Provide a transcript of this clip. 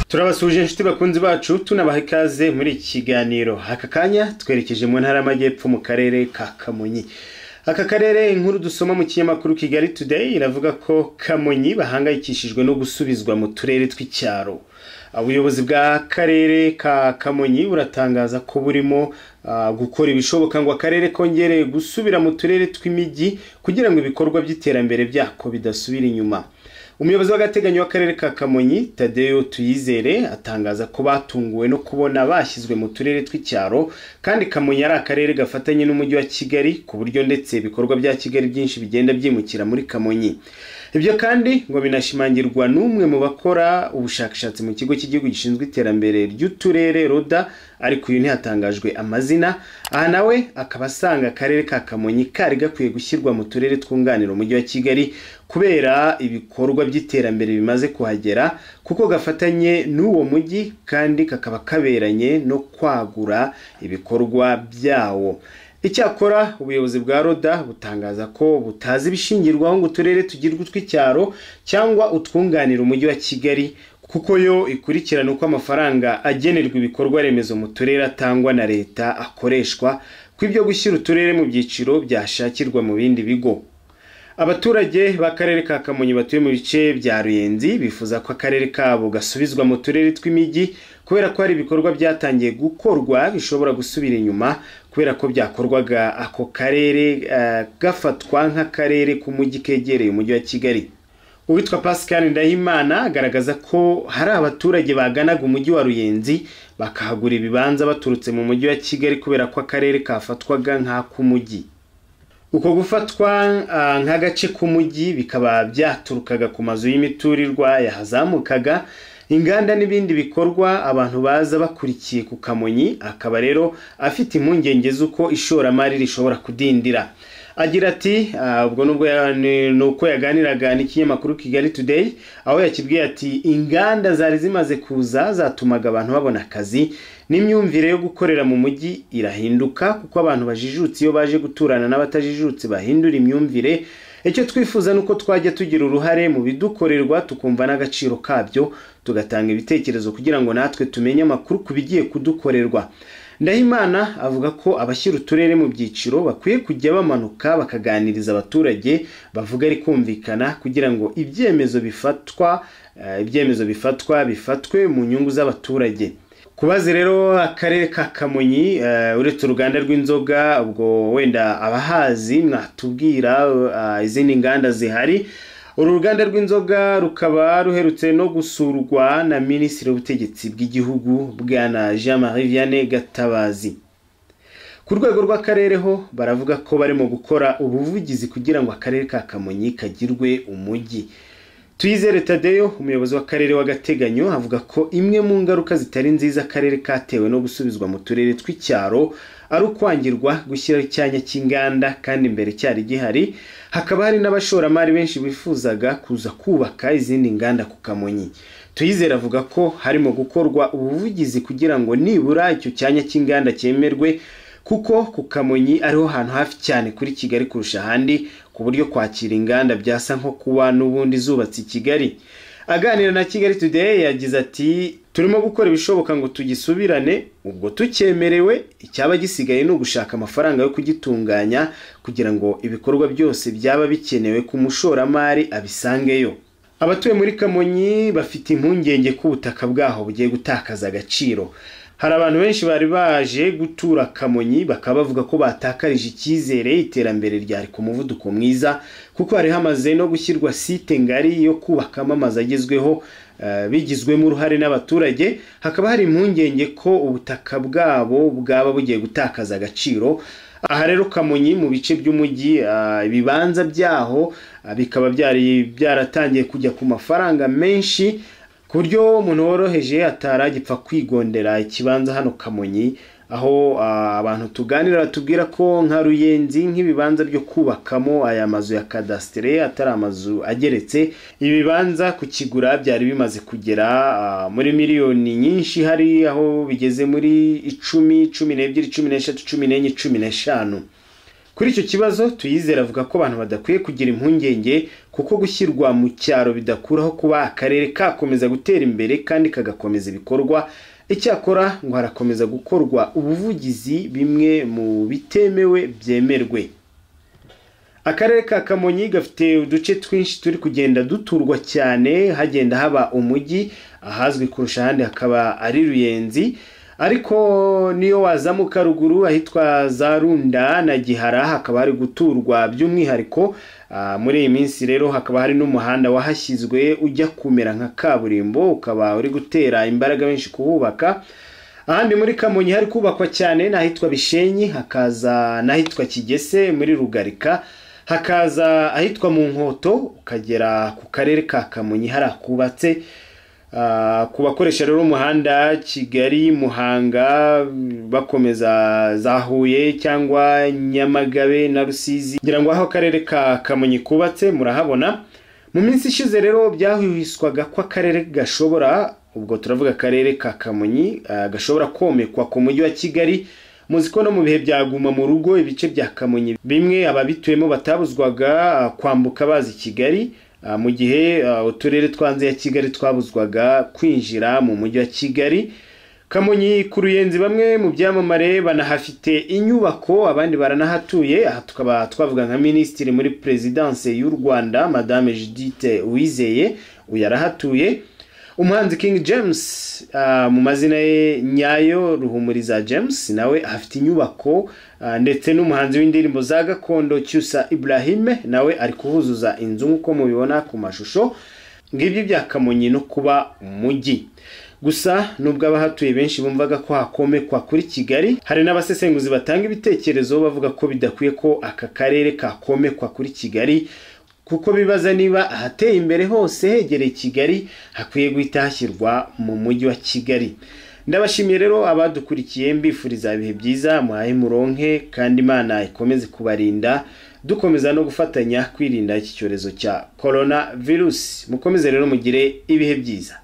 Turabasuje inshuti bakunzi bacu tunabaha ikaze muri iki kiganiro. Aka kanya twerekeje mu ntara y'Amajyepfo mu karere ka Kamonyi. Aka karere inkuru dusoma mu kinyamakuru Kigali Today iravuga ko Kamonyi bahangayikishijwe no gusubizwa mu turere tw'icyaro. Ubuyobozi bwa karere ka Kamonyi buratangaza ko burimo gukora ibishoboka ngo akarere kongere gusubira mu turere tw'imijyi kugira ngo ibikorwa by'iterambere byako bidasubira inyuma. Umuyobozi w'agateganyo w'akarere ka Kamonyi Tadeo Tuyizere atangaza ko batunguwe no kubona bashyizwe mu turere tw'icyaro kandi Kamonyi ari akarere gafatanye n'umujyi wa Kigali ku buryo ndetse ibikorwa bya Kigali byinshi bigenda byimukira muri Kamonyi. Ibyo kandi ngo binashimangirwa n'umwe mu bakora ubushakashatsi mu kigo cy'igihugu gishinzwe iterambere ry'uturere RODA, ariko uyu ntihatangajwe amazina. Aha nawe akaba asanga akarere ka Kamonyi kari gakwiye gushyirwa mu turere twunganira umujyi wa Kigali kubera ibikorwa by'iterambere bimaze kuhagera, kuko gafatanye n'uwo mujyi kandi kakaba kaberanye no kwagura ibikorwa byawo. Icyakora ubuyobozi bwa RODA butangaza ko butazi bishingirwaho ngo uturere tugirwe tw'icyaro cyangwa utwunganira umujyi wa Kigali, kuko yo ikurikirana uko amafaranga agenerwa ibikorwa remezo mu turere atangwa na leta akoreshwa, ko ibyo gushyira uturere mu byiciro byashakirwa mu bindi bigo. Abaturage b'akarere ka Kamonyi batuye mu bice bya Ruyenzi bifuza ko akarere kabo gasubizwa mu turere tw'imijyi kubera ko hari ibikorwa byatangiye gukorwa bishobora gusubira inyuma kubera ko byakorwaga ako karere gafatwa nk'akarere k'umujyi kegereye umujyi wa Kigali. Uwitwa Pascal Ndahimana agaragaza ko hari abaturage baganaga umujyi wa Ruyenzi bakahagura ibibanza baturutse mu mujyi wa Kigali kubera ko akarere kafatwaga nk'ak'umujyi. Uko gufatwa nk'agace k'umujyi bikaba byaturukaga ku mazu y'imiturirwa yahazamukaga, inganda n'ibindi bikorwa abantu baza bakurikiye ku Kamonyi, akaba rero afite impungenge z'uko ishoramari rishobora kudindira. Agira ati ubwo nuko yaganiraga n'ikinyamakuru Kigali Today, aho yakibwiye ati inganda zari zimaze kuza zatumaga abantu babona akazi, n'imyumvire yo gukorera mu mujyi irahinduka kuko abantu bajijutse iyo baje guturana n'abatajijutse bahindura imyumvire. Icyo twifuza nuko twajya tugira uruhare mu bidukorerwa tukumva n'agaciro kabyo, tugatanga ibitekerezo kugira ngo natwe tumenye amakuru kubigiye kudukorerwa. Ndahimana avuga ko abashyira uturere mu byiciro bakwiye kujya bamanuka bakaganiriza abaturage bavuga ari kumvikana kugira ngo ibyemezo bifatwa bifatwe mu nyungu z'abaturage. Kubaze rero akarere ka Kamonyi uretse uruganda rw'inzoga, ubwo wenda abahazi mwatubwira izindi nganda zihari. Uru ruganda rw'inzoga rukaba ruherutse no gusurwa na Minisitiri w'Ubutegetsi bw'igihugu Bwana Jean-Marie Vianney Gatabazi. Ku rwego rw'akarere ho baravuga ko barimo gukora ubuvugizi kugira ngo akarere ka Kamonyi kagirwe umujyi. Tuyizere Tadeo umuyobozi w'akarere w'agateganyo avuga ko imwe mu ngaruka zitari nziza akarere katewe no gusubizwa mu turere tw'icyaro ari ukwangirwa gushyiraho icyanya cy'inganda kandi imbere cyari gihari. Hakaba hari n'abashoramari benshi bifuzaga kuza kubaka izindi nganda ku Kamonyi. Tuyizere avuga ko harimo gukorwa ubuvugizi kugira ngo nibura icyo cyanya cy'inganda cyemerwe, kuko ku Kamonyi ariho hantu hafi cyane kuri Kigali kurusha ahandi, ku buryo kwakira inganda byasa nko kuba n'ubundi zubatse i Kigali. Aganira na Kigali Today yagize ati turimo gukora ibishoboka ngo tugisubirane, ubwo tucyemerewe icyaba gisigaye no gushaka amafaranga yo kugitunganya kugira ngo ibikorwa byose byaba bikenewe ku mushoramari abisangeyo. Abatuye muri Kamonyi bafite impungenge ko ubutaka bwaho bugiye gutakaza agaciro. Hari abantu benshi bari baje gutura Kamonyi bakaba bavuga ko batakarije icyizere iterambere ryari ku muvuduko mwiza, kuko hari hamaze no gushyirwa site ngari yo kubakamo amazu agezweho bigizwemo uruhare n'abaturage. Hakaba hari impungenge ko ubutaka bwabo bwaba bugiye gutakaza agaciro. Aha rero Kamonyi mu bice by'umujyi ibibanza byaho bikaba byaratangiye kujya ku mafaranga menshi, ku buryo umuntu woroheje ataragipfa kwigondera ikibanza hano Kamonyi, aho abantu tuganira batubwira ko nka Ruyenzi nk'ibibanza byo kubakamo aya mazu ya cadastre atari amazu ageretse, ibibanza kukigura byari bimaze kugera muri miliyoni nyinshi, hari aho bigeze muri 10, 12, 13, 14, 15. Kuri icyo kibazo Tuyizere avuga ko abantu badakwiye kugira impungenge kuko gushyirwa mu cyaro bidakuraho kuba akarere kakomeza gutera imbere kandi kagakomeza ibikorwa. Icyakora ngo harakomeza gukorwa ubuvugizi bimwe mu bitemewe byemerwe. Akarere ka Kamonyi gafite uduce twinshi turi kugenda duturwa cyane, hagenda haba umujyi, ahazwi kurusha ahandi hakaba ari Ruyenzi. Ariko niyo wazamuka ruguru ahitwa za Runda na Gihara hakaba hari guturwa by'umwihariko. Muri iyi minsi rero hakaba hari n'umuhanda wahashyizwe ujya kumera nka kaburimbo, ukaba uri gutera imbaraga benshi kuhubaka. Ahandi muri Kamonyi hari kubakwa cyane n'ahitwa Bishenyi, hakaza n'ahitwa Kigese muri Rugarika, hakaza ahitwa mu Nkoto, ukagera ku karere ka Kamonyi harakubatse. Ku bakoresha rero umuhanda Kigali Muhanga bakomeza za Huye cyangwa Nyamagabe na Rusizi, ngira ngo aho akarere ka Kamonyi kubatse murahabona. Mu minsi ishize rero byahwiswaga ko akarere gashobora, ubwo turavuga akarere ka Kamonyi, gashobora komekwa ku mujyi wa Kigali. Muzi ko no mu bihe byaguma mu rugo ibice bya Kamonyi bimwe ababituyemo batabuzwaga kwambuka bazi Kigali, mu gihe uturere twanze ya Kigali twabuzwaga kwinjira mu mujyi wa Kigali. Kamonyi ku Ruyenzi bamwe mu byamamare banahafite inyubako, abandi baranahatuye. Aha tukaba twavuga nka Minisitiri muri Presidence y'u Rwanda Madame Judith Uwizeye, uyarahatuye. Umuhanzi King James, mu mazina ye nyayo Ruhumuriza James, nawe afite inyubako, ndetse n'umuhanzi w'indirimbo za gakondo Cyusa Ibrahim nawe ari kuhuzuza inzu nk'uko mubibona ku mashusho. Ngibyo bya Kamonyi no kuba umujyi. Gusa nubwo abahatuye benshi bumvaga ko hakomekwa kuri Kigali, hari n'abasesenguzi batanga ibitekerezo bavuga ko bidakwiye ko aka karere kakomekwa kuri Kigali, kuko bibaza niba ahateye imbere hose hegereye Kigali hakwiye guhita hashyirwa mu mujyi wa Kigali. Ndabashimiye rero abadukurikiye, mbifuriza ibihe byiza, muhaye muronke kandi Imana ikomeze kubarinda, dukomeza no gufatanya kwirinda iki cyorezo cya coronavirus. Mukomeze rero mugire ibihe byiza.